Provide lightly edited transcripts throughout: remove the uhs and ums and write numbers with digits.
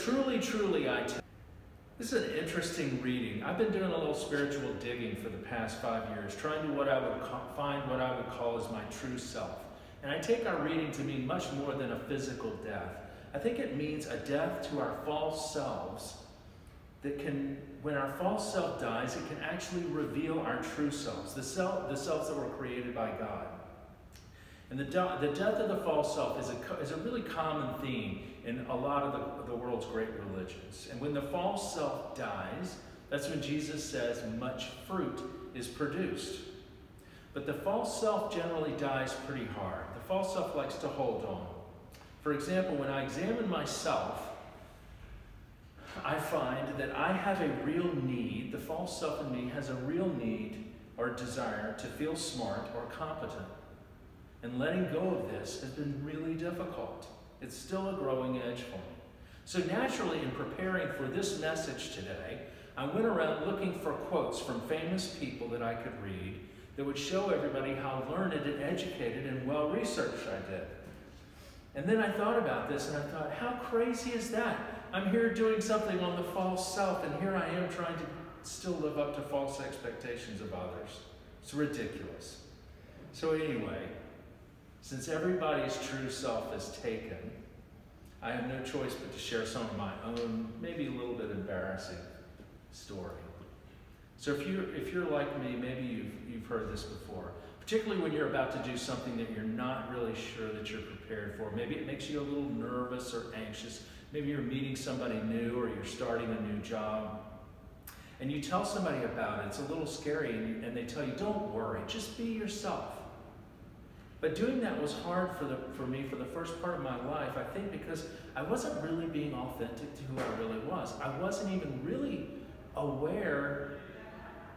truly, truly I tell you. This is an interesting reading. I've been doing a little spiritual digging for the past 5 years, trying to find what I would call as my true self. And I take our reading to mean much more than a physical death. I think it means a death to our false selves that can, when our false self dies, it can actually reveal our true selves, the selves that were created by God. And the death of the false self is a really common theme in a lot of the world's great religions. And when the false self dies, that's when Jesus says much fruit is produced. But the false self generally dies pretty hard. The false self likes to hold on. For example, when I examine myself, I find that I have a real need, the false self in me has a real need or desire to feel smart or competent. And letting go of this has been really difficult. It's still a growing edge for me. So naturally, in preparing for this message today, I went around looking for quotes from famous people that I could read that would show everybody how learned and educated and well-researched I did. And then I thought about this and I thought, how crazy is that? I'm here doing something on the false self, and here I am trying to still live up to false expectations of others. It's ridiculous. So anyway, since everybody's true self is taken, I have no choice but to share some of my own, maybe a little bit embarrassing story. So if you're like me, maybe you've heard this before, particularly when you're about to do something that you're not really sure that you're prepared for. Maybe it makes you a little nervous or anxious. Maybe you're meeting somebody new or you're starting a new job. And you tell somebody about it, it's a little scary, and they tell you, don't worry, just be yourself. But doing that was hard for me for the first part of my life, I think because I wasn't really being authentic to who I really was. I wasn't even really aware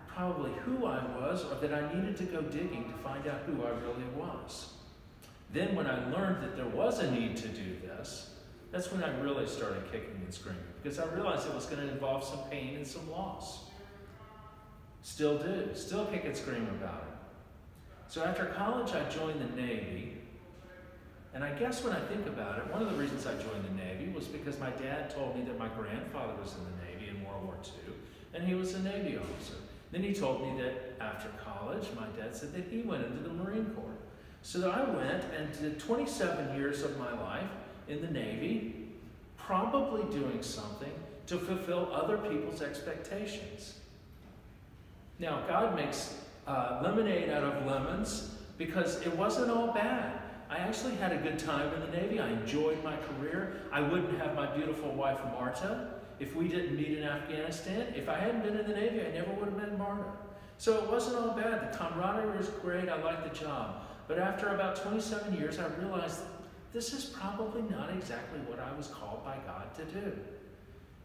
probably who I was, or that I needed to go digging to find out who I really was. Then when I learned that there was a need to do this, that's when I really started kicking and screaming, because I realized it was going to involve some pain and some loss. Still do, still kick and scream about it. So after college, I joined the Navy, and I guess when I think about it, one of the reasons I joined the Navy was because my dad told me that my grandfather was in the Navy in World War II, and he was a Navy officer. Then he told me that after college, my dad said that he went into the Marine Corps. So I went and did 27 years of my life in the Navy, probably doing something to fulfill other people's expectations. Now, God makes lemonade out of lemons, because it wasn't all bad. I actually had a good time in the Navy. I enjoyed my career. I wouldn't have my beautiful wife, Marta, if we didn't meet in Afghanistan. If I hadn't been in the Navy, I never would have met Marta. So it wasn't all bad. The camaraderie was great. I liked the job. But after about 27 years, I realized this is probably not exactly what I was called by God to do.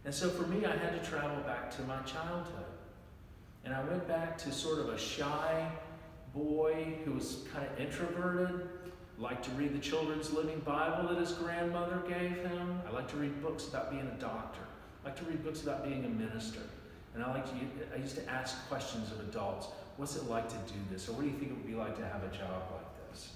And so for me, I had to travel back to my childhood. And I went back to sort of a shy boy who was kind of introverted, liked to read the children's living Bible that his grandmother gave him. I liked to read books about being a doctor. I liked to read books about being a minister. And I used to ask questions of adults. What's it like to do this? Or what do you think it would be like to have a job like this?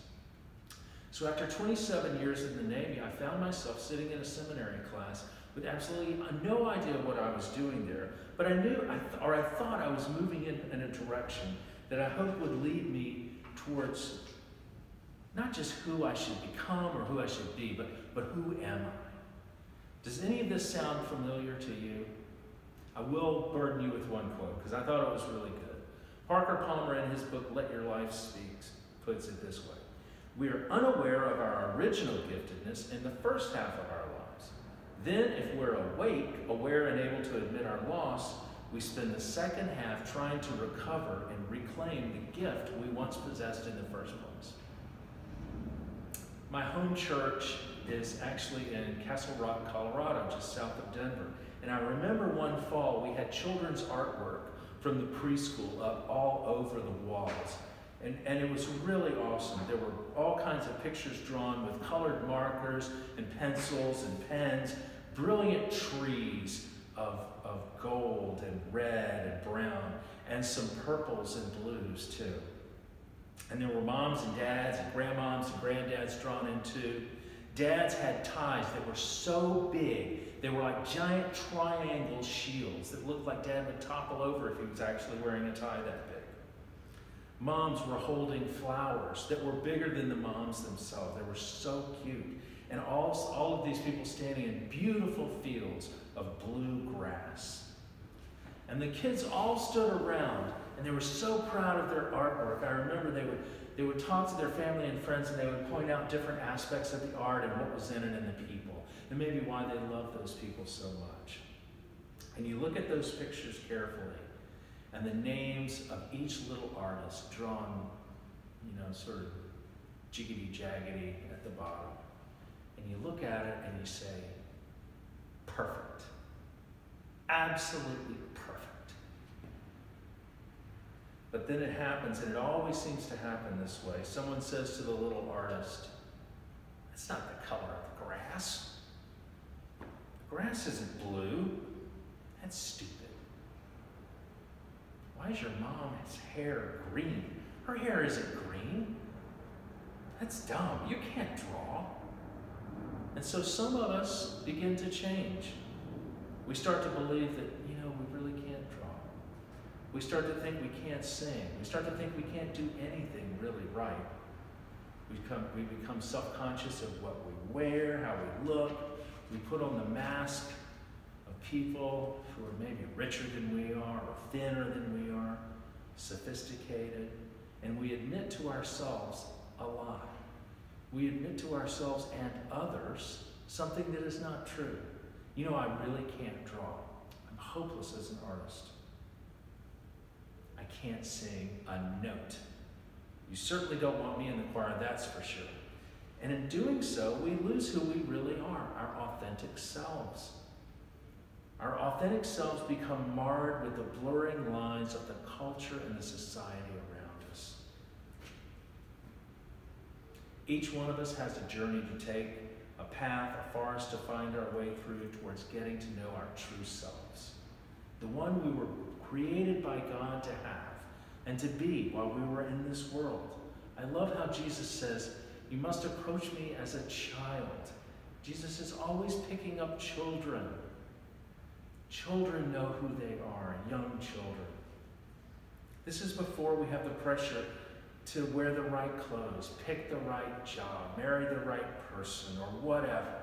So after 27 years in the Navy, I found myself sitting in a seminary class with absolutely no idea what I was doing there. But I knew, or I thought I was moving in a direction that I hoped would lead me towards not just who I should become or who I should be, but who am I? Does any of this sound familiar to you? I will burden you with one quote, because I thought it was really good. Parker Palmer, in his book, Let Your Life Speak, puts it this way. We are unaware of our original giftedness in the first half of our lives. Then, if we're awake, aware, and able to admit our loss, we spend the second half trying to recover and reclaim the gift we once possessed in the first place. My home church is actually in Castle Rock, Colorado, just south of Denver. And I remember one fall, we had children's artwork from the preschool up all over the walls. And it was really awesome. There were all kinds of pictures drawn with colored markers and pencils and pens, brilliant trees of gold and red and brown, and some purples and blues too. And there were moms and dads and grandmoms and granddads drawn in too. Dads had ties that were so big They were like giant triangle shields that looked like Dad would topple over if he was actually wearing a tie that big. Moms were holding flowers that were bigger than the moms themselves. They were so cute. And all of these people standing in beautiful fields of blue grass. And the kids all stood around, and they were so proud of their artwork. I remember they would talk to their family and friends, and they would point out different aspects of the art and what was in it and the people, and maybe why they loved those people so much. And you look at those pictures carefully, and the names of each little artist drawn, sort of jiggity-jaggedy at the bottom. And you look at it and you say, perfect. Absolutely perfect. But then it happens, and it always seems to happen this way. Someone says to the little artist, that's not the color of the grass. The grass isn't blue. That's stupid. Why is your mom's hair green? Her hair isn't green. That's dumb. You can't draw. And so some of us begin to change. We start to believe that, we really can't draw. We start to think we can't sing. We start to think we can't do anything really right. We become self-conscious of what we wear, how we look. We put on the mask of people who are maybe richer than we are, or thinner than we are, sophisticated, and we admit to ourselves a lie. We admit to ourselves and others something that is not true. I really can't draw. I'm hopeless as an artist. I can't sing a note. You certainly don't want me in the choir, that's for sure. And in doing so, we lose who we really are, our authentic selves. Our authentic selves become marred with the blurring lines of the culture and the society around us. Each one of us has a journey to take, a path, a forest to find our way through towards getting to know our true selves. The one we were created by God to have and to be while we were in this world. I love how Jesus says, you must approach me as a child. Jesus is always picking up children. Children know who they are, young children. This is before we have the pressure to wear the right clothes, pick the right job, marry the right person, or whatever.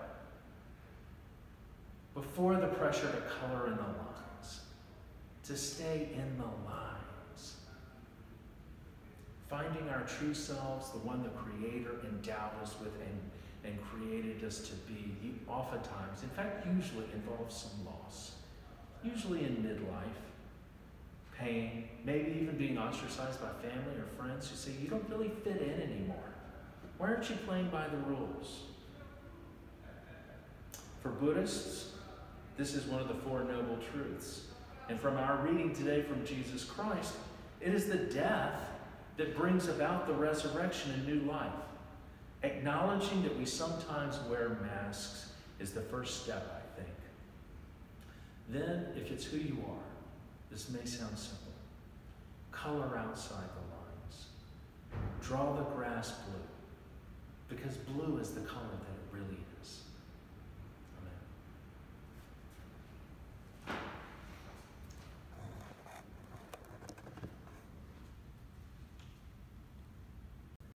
Before the pressure to color in the lines, to stay in the lines. Finding our true selves, the one the Creator endowed us with and created us to be, oftentimes, in fact, usually involves some loss. Usually in midlife, pain, maybe even being ostracized by family or friends who say, you don't really fit in anymore. Why aren't you playing by the rules? For Buddhists, this is one of the Four Noble Truths. And from our reading today from Jesus Christ, it is the death that brings about the resurrection and new life. Acknowledging that we sometimes wear masks is the first step, I think. Then, if it's who you are, this may sound simple. Color outside the lines. Draw the grass blue, because blue is the color that it really is.